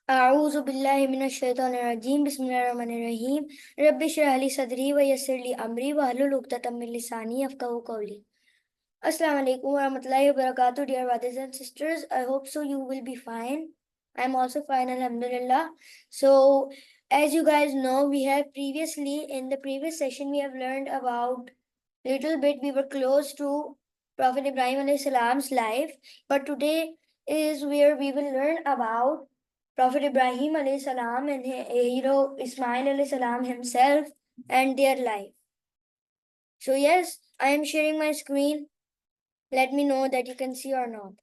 أعوذ بالله من الشيطان الرجيم بسم الله الرحمن الرحيم رب اشرح لي صدري ويسر لي أمري واحلل عقدة من لساني يفقهوا قولي. Assalamu alaikum wa rahmatullahi wa barakatuh, dear brothers and sisters. I hope so you will be fine. I'm also fine, alhamdulillah. So, as you guys know, we have in the previous session, we have learned about little bit. We were close to Prophet Ibrahim alayhi salam's life, but today is where we will learn about Prophet Ibrahim alayhi salam and Ismail alayhi salam himself and their life. So yes, I am sharing my screen. Let me know that you can see or not.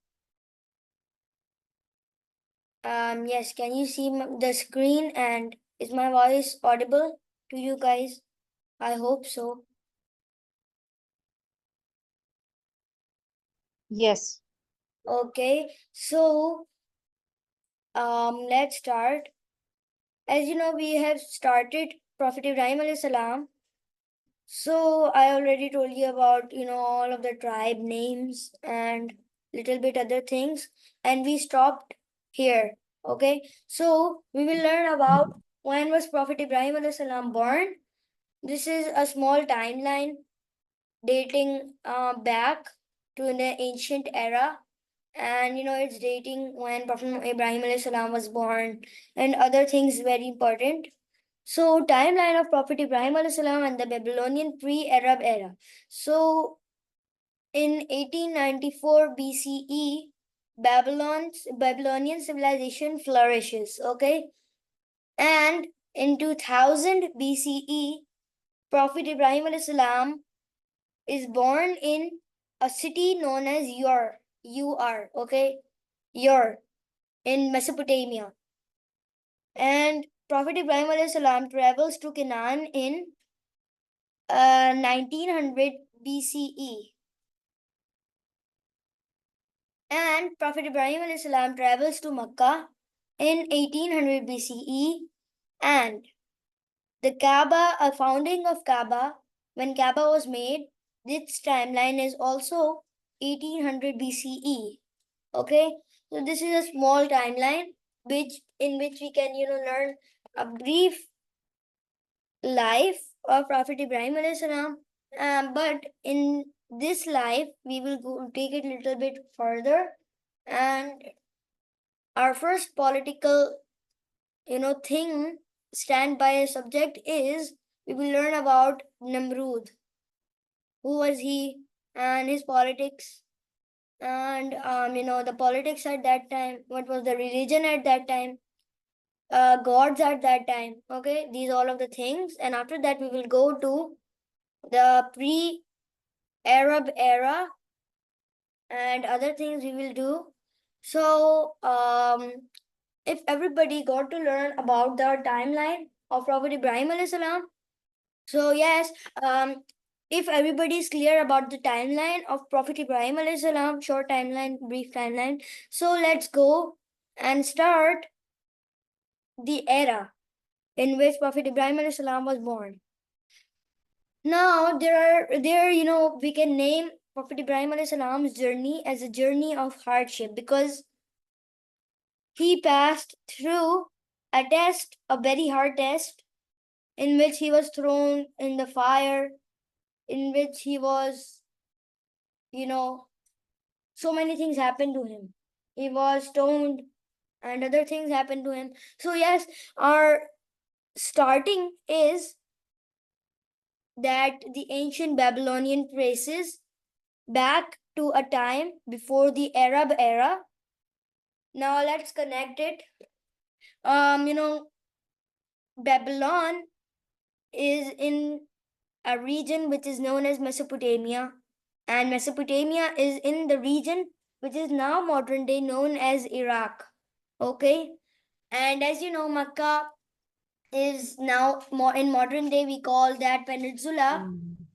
Yes, can you see the screen, and is my voice audible to you guys? I hope so. Yes. Okay, so let's start. As you know, we have started Prophet Ibrahim alayhi salam. So I already told you about all of the tribe names and little bit other things, and we stopped here. Okay, so we will learn about when was Prophet Ibrahim alayhi salam born. This is a small timeline dating back to the ancient era, and it's dating when Prophet Ibrahim alayhi salam was born and other things very important. So timeline of Prophet Ibrahim alayhi salam and the Babylonian pre-Arab era. So in 1894 BCE, Babylonian civilization flourishes. Okay, and in 2000 BCE, Prophet Ibrahim alayhi salam is born in a city known as Ur, okay, Ur in Mesopotamia. And Prophet Ibrahim alayhi salam travels to Canaan in 1900 BCE. And Prophet Ibrahim alayhi salam travels to Makkah in 1800 BCE. And the Kaaba, a founding of Kaaba, when Kaaba was made, this timeline is also 1800 BCE. Okay, so this is a small timeline in which we can learn a brief life of Prophet Ibrahim alayhi salam. But in this life, we will take it a little bit further, and our first political thing stand by a subject is we will learn about Namrud. Who was he and his politics, and the politics at that time, what was the religion at that time, gods at that time. Okay, these all of the things, and after that we will go to the pre-Arab era and other things we will do. So if everybody got to learn about the timeline of Prophet Ibrahim alayhi salam, so yes, if everybody is clear about the timeline of Prophet Ibrahim alayhi salam, short timeline, brief timeline, so let's go and start the era in which Prophet Ibrahim alayhi salam was born. Now we can name Prophet Ibrahim alayhi salam's journey as a journey of hardship, because he passed through a test, a very hard test, in which he was thrown in the fire, in which he was, so many things happened to him. He was stoned and other things happened to him. So yes, our starting is that the ancient Babylonian traces back to a time before the Arab era. Now let's connect it. Babylon is in a region which is known as Mesopotamia, and Mesopotamia is in the region which is now modern day known as Iraq. Okay, and as you know, Makkah is now in modern day we call that peninsula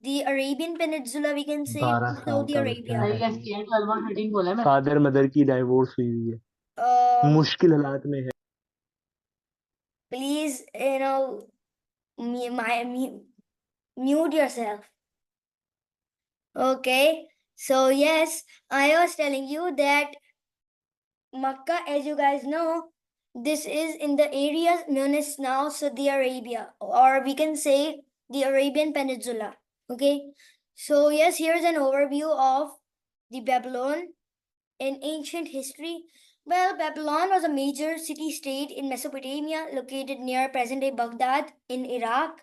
the Arabian Peninsula, we can say Saudi Arabia. Father mother की divorce हुई है, मुश्किल हालात में है. Please, mute yourself. Okay, so yes, I was telling you that Makkah, as you guys know, This is in the area known as now Saudi Arabia, or we can say the Arabian Peninsula. Okay, so yes, here's an overview of the Babylon in ancient history. Well, Babylon was a major city-state in Mesopotamia located near present-day Baghdad in Iraq,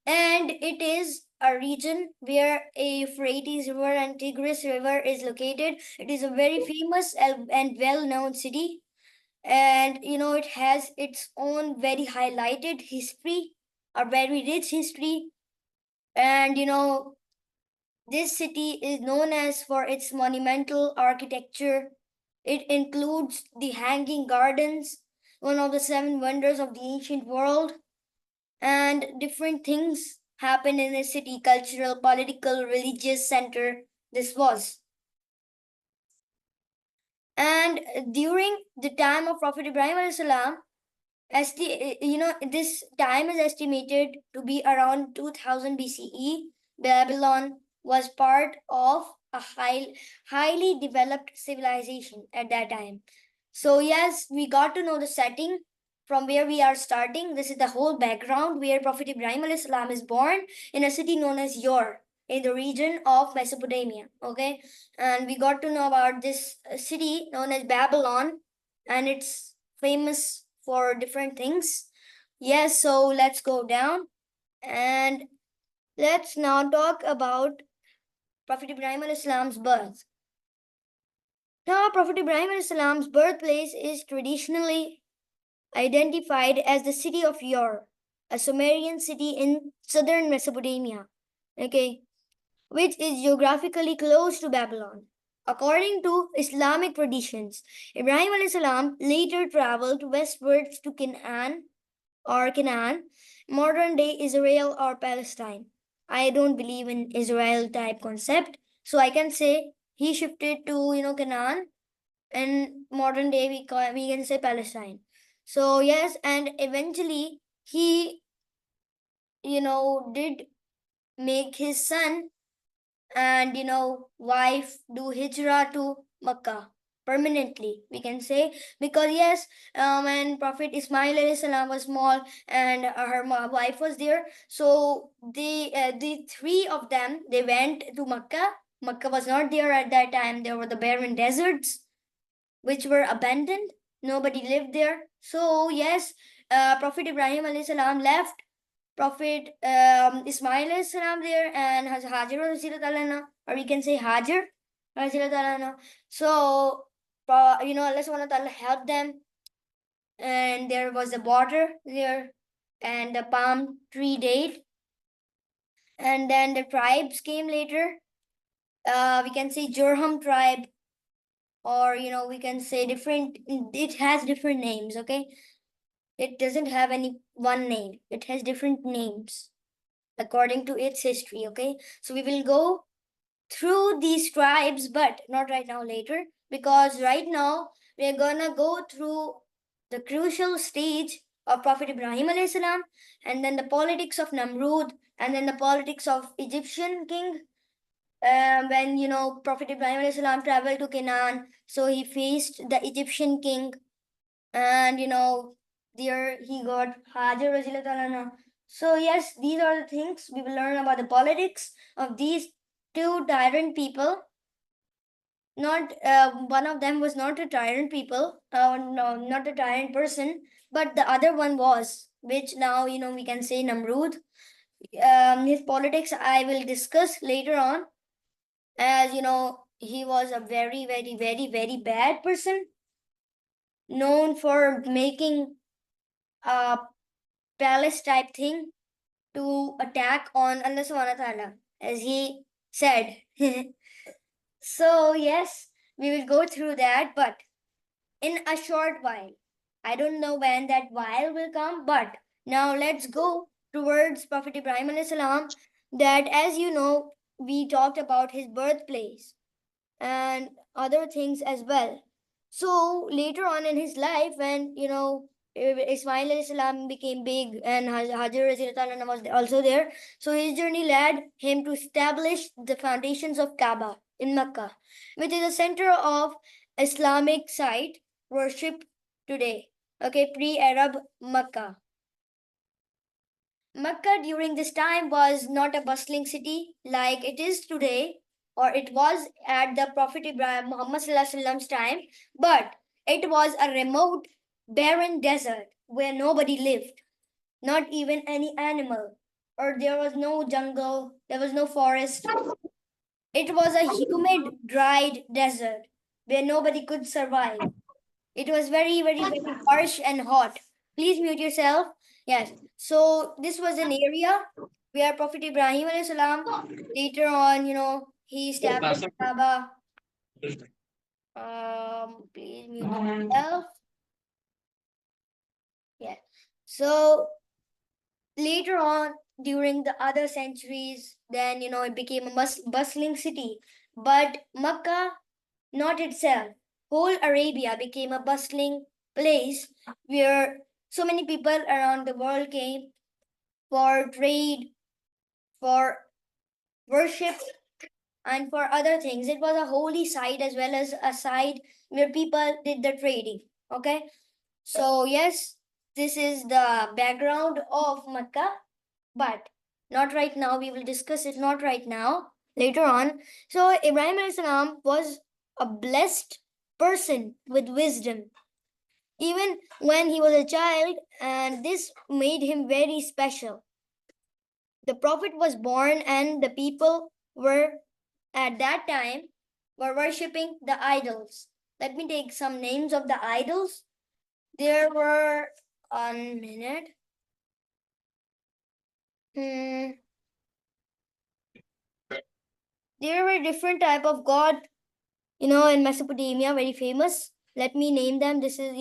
and it is a region where a Euphrates River and Tigris River is located. It is a very famous and well-known city, and it has its own very highlighted history, a very rich history, and this city is known as for its monumental architecture. It includes the Hanging Gardens, one of the seven wonders of the ancient world, and different things happen in the city: cultural, political, religious center. This was. And during the time of Prophet Ibrahim alayhi salam, this time is estimated to be around 2000 BCE. Babylon was part of a highly developed civilization at that time. So yes, we got to know the setting from where we are starting. This is the whole background where Prophet Ibrahim alayhi salam is born in a city known as Ur in the region of Mesopotamia. Okay, and we got to know about this city known as Babylon, and it's famous for different things. Yes, so let's go down and let's now talk about Prophet Ibrahim alayhi salam's birth. Now, Prophet Ibrahim alayhi salam's birthplace is traditionally identified as the city of Ur, a Sumerian city in southern Mesopotamia, okay, which is geographically close to Babylon. According to Islamic traditions, Ibrahim alayhi salam later traveled westwards to Canaan, modern day Israel or Palestine. I don't believe in Israel type concept, so I can say he shifted to Canaan, and modern day we can say Palestine. So yes, and eventually he did make his son and wife do hijrah to Makkah permanently, we can say, because yes, when Prophet Ismail alayhi salam was small and her wife was there, so the three of them, they went to Makkah. Makkah was not there at that time. There were the barren deserts which were abandoned. Nobody lived there. So yes, Prophet Ibrahim alayhi salam left Prophet Ismail alayhi salam there, and Hajar Razilatullah, or we can say Hajar Razilatullah. So Allah subhanahu wa ta'ala helped them, and there was a border there, and the palm tree date, and then the tribes came later. We can say Jurham tribe, or we can say different. It has different names. Okay, it doesn't have any one name. It has different names according to its history. Okay, so we will go through these tribes, but not right now, later, because right now we're gonna go through the crucial stage of Prophet Ibrahim alayhi salam, and then the politics of Namrud, and then the politics of Egyptian king. When Prophet Ibrahim alayhi salam traveled to Canaan, so he faced the Egyptian king, and there he got Hajar Razilatullah. So yes, these are the things we will learn about the politics of these two tyrant people. Not one of them was not a tyrant people, no, not a tyrant person, but the other one was, which now we can say Namrud. His politics I will discuss later on, as he was a very, very, very, very bad person, known for making a palace type thing to attack on Allah subhanahu wa ta'ala, as he said. So yes, we will go through that, but in a short while. I don't know when that while will come, but now let's go towards Prophet Ibrahim alayhi salam, that, as you know, we talked about his birthplace and other things as well. So later on in his life, when Ismail alayhi salam became big and Hajar Razilatullah was also there, so his journey led him to establish the foundations of Kaaba in Mecca, which is a center of Islamic site worship today. Okay, pre-Arab Mecca. Mecca during this time was not a bustling city like it is today, or it was at the Prophet Ibrahim Muhammad Sallallahu time, but it was a remote, barren desert where nobody lived, not even any animal, or there was no jungle, there was no forest. It was a humid, dried desert where nobody could survive. It was very, very, very harsh and hot. Please mute yourself. Yes. So this was an area where Prophet Ibrahim alayhi salam later on, he established Kaaba. Please mute yourself. Yeah. So later on, during the other centuries, then it became a bustling city. But Makkah, not itself. Whole Arabia became a bustling place where so many people around the world came for trade, for worship, and for other things. It was a holy site as well as a site where people did the trading. Okay, so yes, this is the background of Mecca, but not right now. We will discuss it not right now, later on. So Ibrahim alayhi salam was a blessed person with wisdom even when he was a child, and this made him very special. The prophet was born, and the people were at that time were worshipping the idols. Let me take some names of the idols. There were 1 minute. There were different type of god, in Mesopotamia, very famous. Let me name them. This is,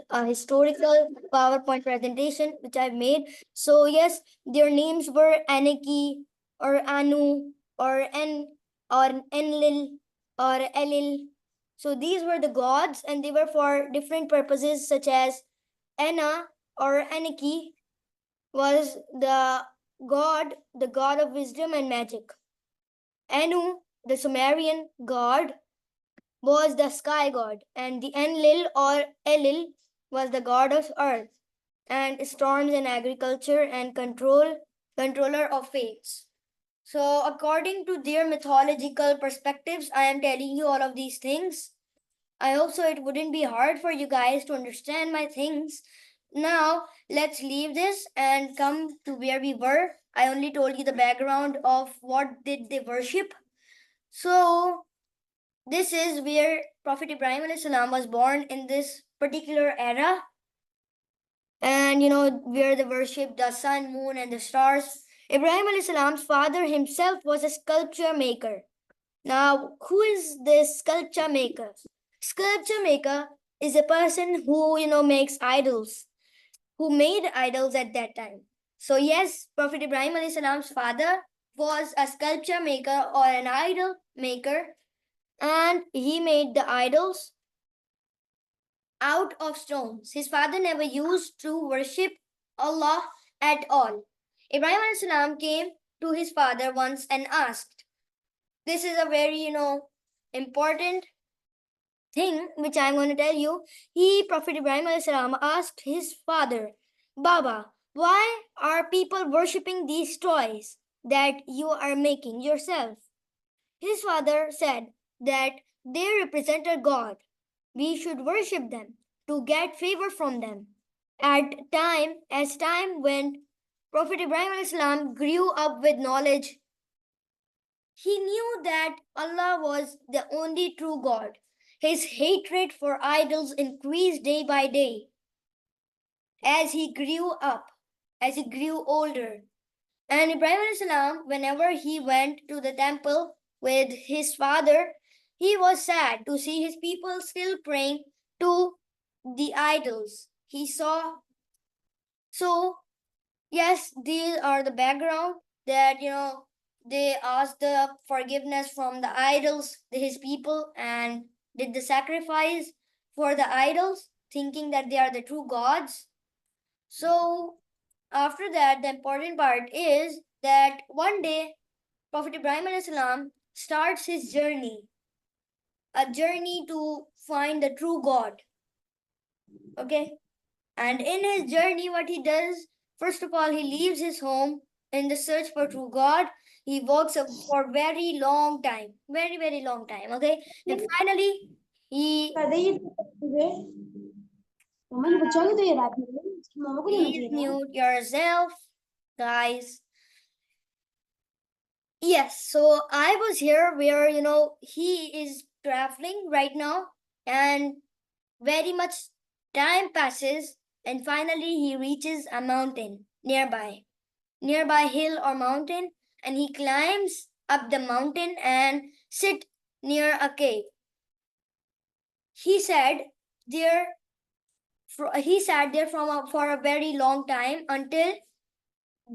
a historical PowerPoint presentation which I've made. So yes, their names were Anaki or Anu or Enlil or Elil. So these were the gods, and they were for different purposes, such as Anna or Anaki was the god of wisdom and magic. Anu, the Sumerian god, was the sky god, and the Enlil or Elil was the god of earth and storms and agriculture and controller of fates. So according to their mythological perspectives, I am telling you all of these things. I hope so it wouldn't be hard for you guys to understand my things. Now let's leave this and come to where we were. I only told you the background of what did they worship. So this is where Prophet Ibrahim alayhi salam was born, in this particular era. And where they worship the sun, moon, and the stars. Ibrahim alayhi salam's father himself was a sculpture maker. Now, who is this sculpture maker? Sculpture maker is a person who makes idols, who made idols at that time. So yes, Prophet Ibrahim alayhi salam's father was a sculpture maker or an idol maker, and he made the idols out of stones. His father never used to worship Allah at all. Ibrahim alayhi salam came to his father once and asked, this is a very, important thing which I'm going to tell you. Prophet Ibrahim alayhi salam asked his father, Baba, why are people worshipping these toys that you are making yourself? His father said that they represent a God. We should worship them to get favor from them. As time went, Prophet Ibrahim alayhi grew up with knowledge. He knew that Allah was the only true God. His hatred for idols increased day by day. As he grew up, as he grew older, and Ibrahim alayhi whenever he went to the temple with his father, he was sad to see his people still praying to the idols he saw. So, yes, these are the background that, they asked the forgiveness from the idols, his people, and did the sacrifice for the idols, thinking that they are the true gods. So, after that, the important part is that one day, Prophet Ibrahim salam starts his journey, a journey to find the true God. Okay? And in his journey, what he does, first of all, he leaves his home in the search for true God. He walks for a very long time, very, very long time, okay? And finally, please mute yourself, guys. Yes, so I was here where, he is traveling right now, and very much time passes, and finally he reaches a mountain nearby hill or mountain, and he climbs up the mountain and sit near a cave. He said there he sat there for a very long time until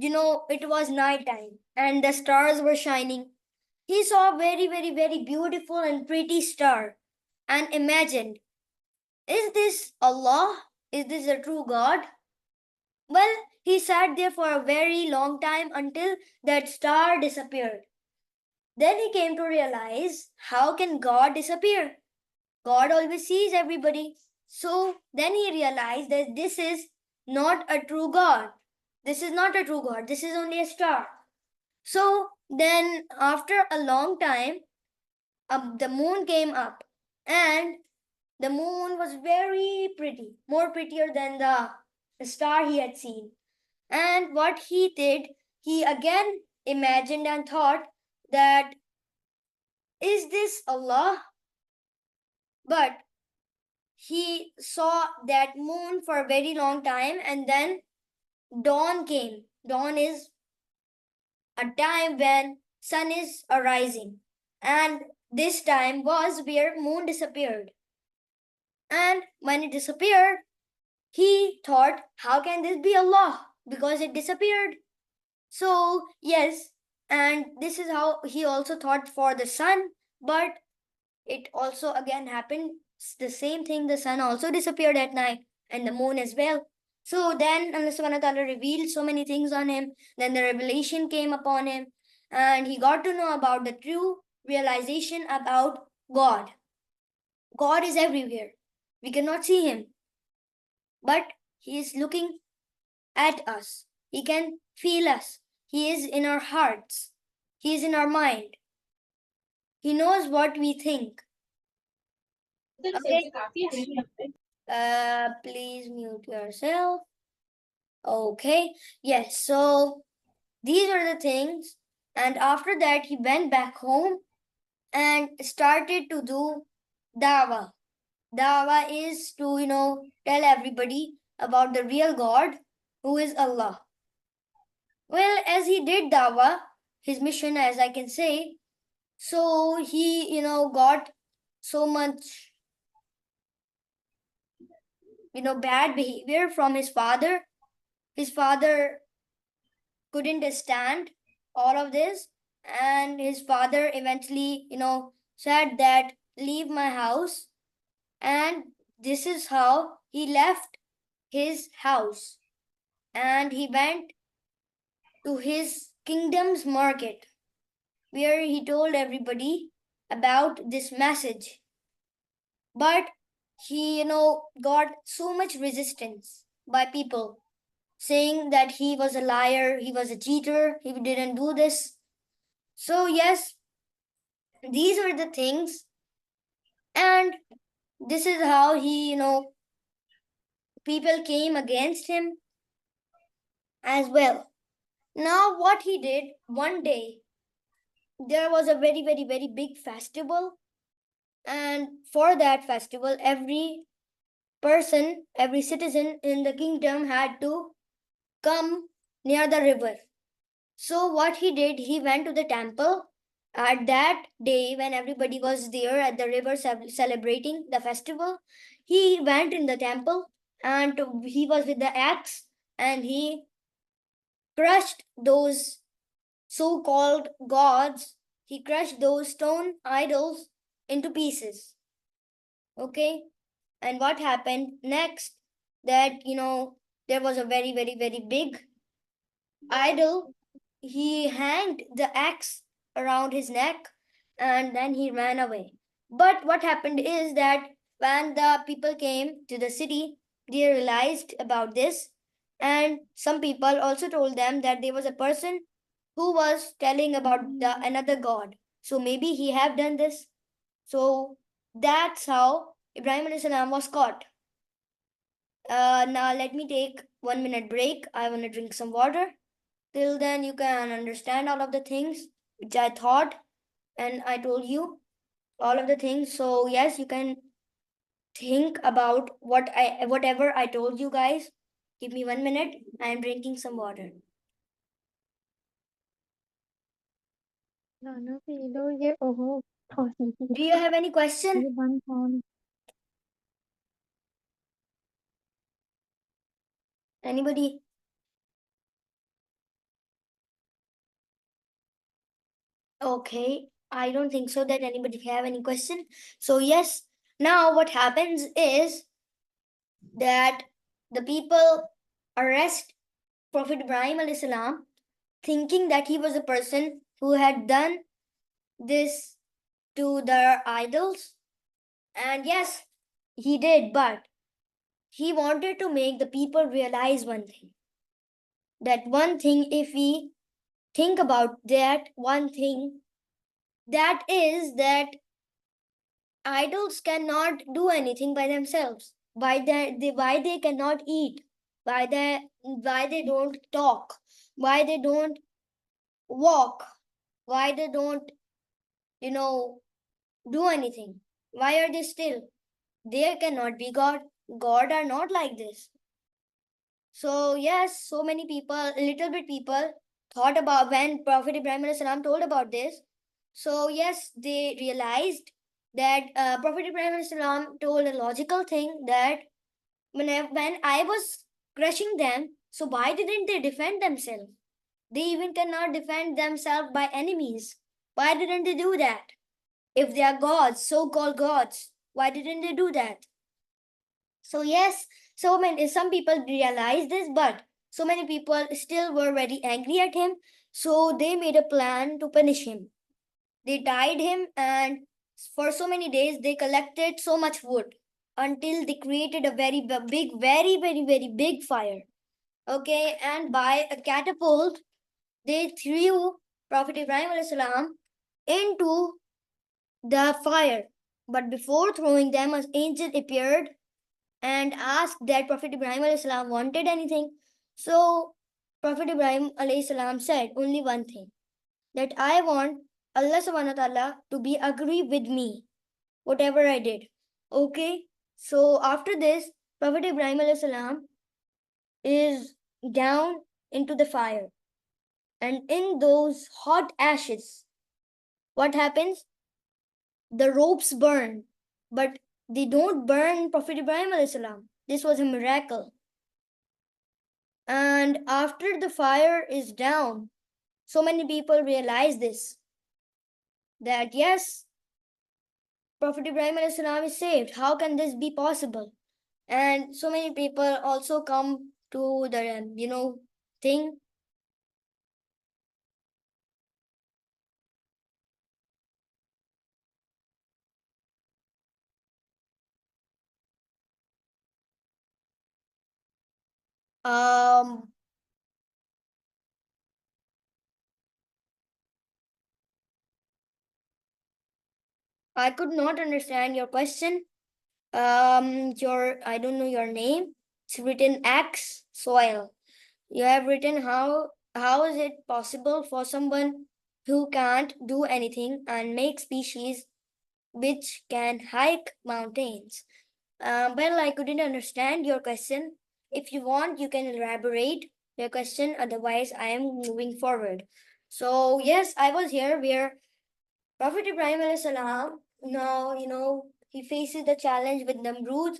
it was night time and the stars were shining. He saw a very, very, very beautiful and pretty star and imagined, is this Allah? Is this a true God? Well, he sat there for a very long time until that star disappeared. Then he came to realize, how can God disappear? God always sees everybody. So then he realized that this is not a true God. This is not a true God. This is only a star. So then after a long time, the moon came up, and the moon was very pretty, more prettier than the star he had seen. And what he did, he again imagined and thought that, is this Allah? But he saw that moon for a very long time, and then dawn came. Dawn is a time when sun is arising, and this time was where moon disappeared. And when it disappeared, he thought, how can this be Allah? Because it disappeared. So yes, and this is how he also thought for the sun, but it also again happened the same thing. The sun also disappeared at night, and the moon as well. So then Allah subhanahu wa ta'ala revealed so many things on him. Then the revelation came upon him, and he got to know about the true realization about God. God is everywhere. We cannot see him, but he is looking at us. He can feel us. He is in our hearts. He is in our mind. He knows what we think. Okay. Please mute yourself. Okay. Yes. So these are the things. And after that, he went back home and started to do dawah. Dawah is to, tell everybody about the real God, who is Allah. Well, as he did dawah, his mission, as I can say, so he, got so much, bad behavior from his father. His father couldn't stand all of this, and his father eventually, said that, leave my house. And this is how he left his house, and he went to his kingdom's market, where he told everybody about this message. But he, got so much resistance by people, saying that he was a liar, he was a cheater, he didn't do this. So yes, these are the things, and this is how he, people came against him as well. Now what he did, one day, there was a very, very, very big festival, and for that festival, every person, every citizen in the kingdom had to come near the river. So what he did, he went to the temple at that day when everybody was there at the river celebrating the festival. He went in the temple, and he was with the axe, and he crushed those so-called gods. He crushed those stone idols into pieces. Okay. And what happened next, that, there was a very, very, very big idol. He hanged the axe around his neck, and then he ran away. But what happened is that when the people came to the city, they realized about this, and some people also told them that there was a person who was telling about another god. So maybe he have done this. So that's how Ibrahim alayhi salam was caught. Now let me take 1 minute break. I want to drink some water. Till then, you can understand all of the things which I thought and I told you all of the things. So yes, you can think about whatever I told you guys. Give me 1 minute. I am drinking some water. Do you have any question? Anybody? Okay, I don't think so that anybody have any question. So yes, now what happens is that the people arrest Prophet Ibrahim alayhi salam, thinking that he was a person who had done this to their idols. And yes, he did, but he wanted to make the people realize one thing. That one thing, if we think about that one thing, that is that idols cannot do anything by themselves. Why they cannot eat? Why they don't talk? Why they don't walk? Why they don't, do anything? Why are they still? They cannot be God. God are not like this. So yes, so many people, little bit people thought about when Prophet Ibrahim alayhi salam told about this. So yes, they realized that Prophet Ibrahim alayhi salam told a logical thing that when I was crushing them, so why didn't they defend themselves? They even cannot defend themselves by enemies. Why didn't they do that? If they are gods, so-called gods, why didn't they do that? So yes, some people realized this, but so many people still were very angry at him. So they made a plan to punish him. They tied him, and for so many days they collected so much wood until they created a very big, very, very, very big fire. Okay, and by a catapult, they threw Prophet Ibrahim alayhi salam into the fire. But before throwing them, an angel appeared and asked that Prophet Ibrahim alayhi salam wanted anything. So Prophet Ibrahim alayhi salam said only one thing, that I want Allah subhanahu wa ta'ala to be agree with me, whatever I did. Okay. So after this, Prophet Ibrahim alayhi salam is down into the fire. And in those hot ashes, what happens? The ropes burn, but they don't burn Prophet Ibrahim alayhi salam. This was a miracle. And after the fire is down, so many people realize this, that yes, Prophet Ibrahim alayhi salam is saved. How can this be possible? And so many people also come to the, thing. Um, I could not understand your question. I don't know your name. It's written X soil. You have written how is it possible for someone who can't do anything and make species which can hike mountains? Well, I couldn't understand your question. If you want, you can elaborate your question. Otherwise, I am moving forward. So yes, I was here where Prophet Ibrahim alayhi salam, now, he faces the challenge with Namrud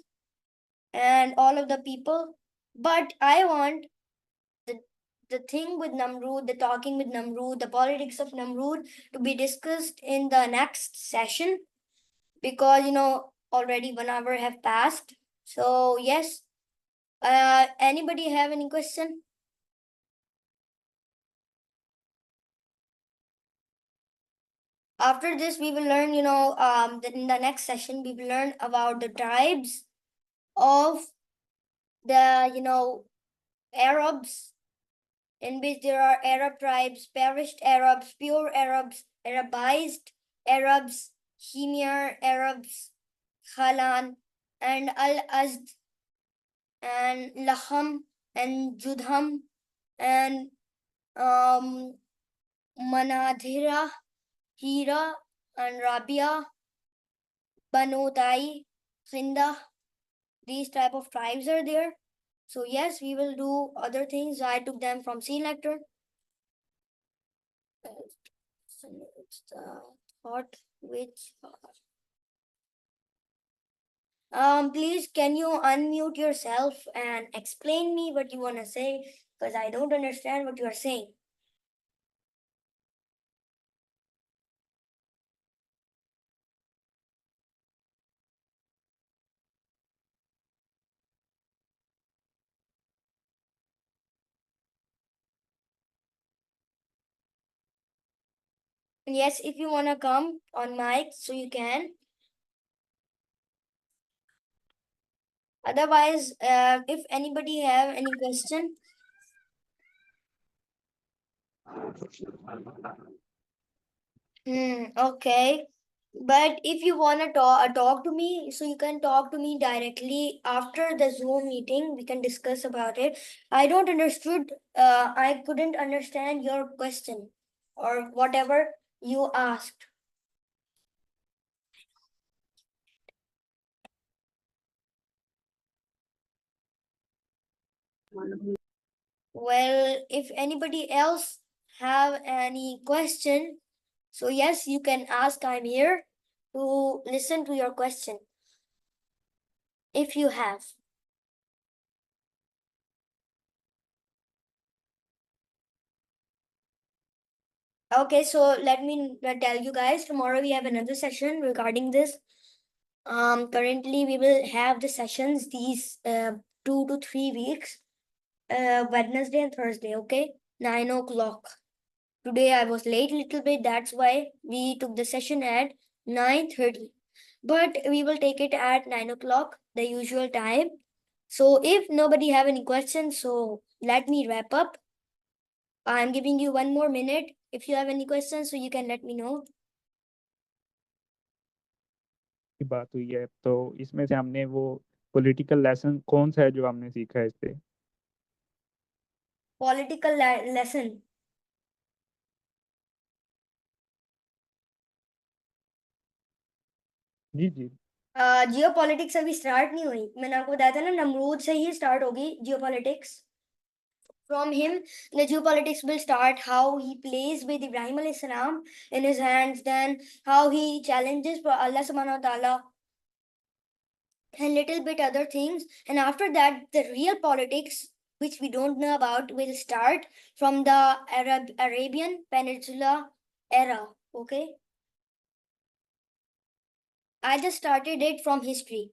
and all of the people. But I want the thing with Namrud, the talking with Namrud, the politics of Namrud to be discussed in the next session, because already 1 hour have passed. So yes, anybody have any question? After this, we will learn, in the next session, we will learn about the tribes of the Arabs, in which there are Arab tribes, perished Arabs, pure Arabs, Arabized Arabs, Himyar Arabs, Khalan, and Al-Azd, and Laham, and Judham, and Manadhira, Hira, and Rabia, Banu Tai, Sinda. These type of tribes are there. So yes, we will do other things. I took them from C lecture. It's the thought which please can you unmute yourself and explain me what you want to say, because I don't understand what you are saying. Yes, if you want to come on mic, so you can. Otherwise, if anybody have any question. Okay. But if you want to talk to me, so you can talk to me directly after the Zoom meeting. We can discuss about it. I don't understood. I couldn't understand your question or whatever you asked. Well, if anybody else have any question, so yes, you can ask. I'm here to listen to your question if you have. Okay, so let me tell you guys, tomorrow we have another session regarding this. Currently we will have the sessions these 2 to 3 weeks, Wednesday and Thursday, okay? 9 o'clock. Today I was late a little bit, that's why we took the session at 9:30. But we will take it at 9 o'clock, the usual time. So if nobody have any questions, so let me wrap up. I'm giving you 1 more minute. If you have any questions, so you can let me know. की बात हुई है, तो इसमें से हमने वो political lesson कौन सा है जो हमने सीखा है इससे? Political lesson. जी जी जियोपॉलिटिक्स अभी स्टार्ट नहीं हुई, मैंने आपको बताया था ना, नमरूद से ही स्टार्ट होगी geopolitics. From him, the geopolitics will start, how he plays with Ibrahim alayhis salam in his hands, then how he challenges for Allah subhanahu wa ta'ala, and little bit other things. And after that, the real politics, which we don't know about, will start from the Arabian Peninsula era. Okay, I just started it from history.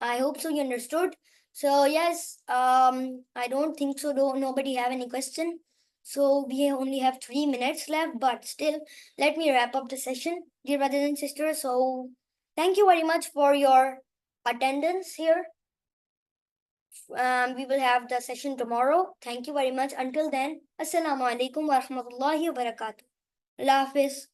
I hope so you understood. So yes, I don't think so. Nobody have any question. So we only have 3 minutes left, but still, let me wrap up the session, dear brothers and sisters. So thank you very much for your attendance here. We will have the session tomorrow. Thank you very much. Until then, Assalamu alaikum wa rahmatullahi wa barakatuh. Allah Hafiz.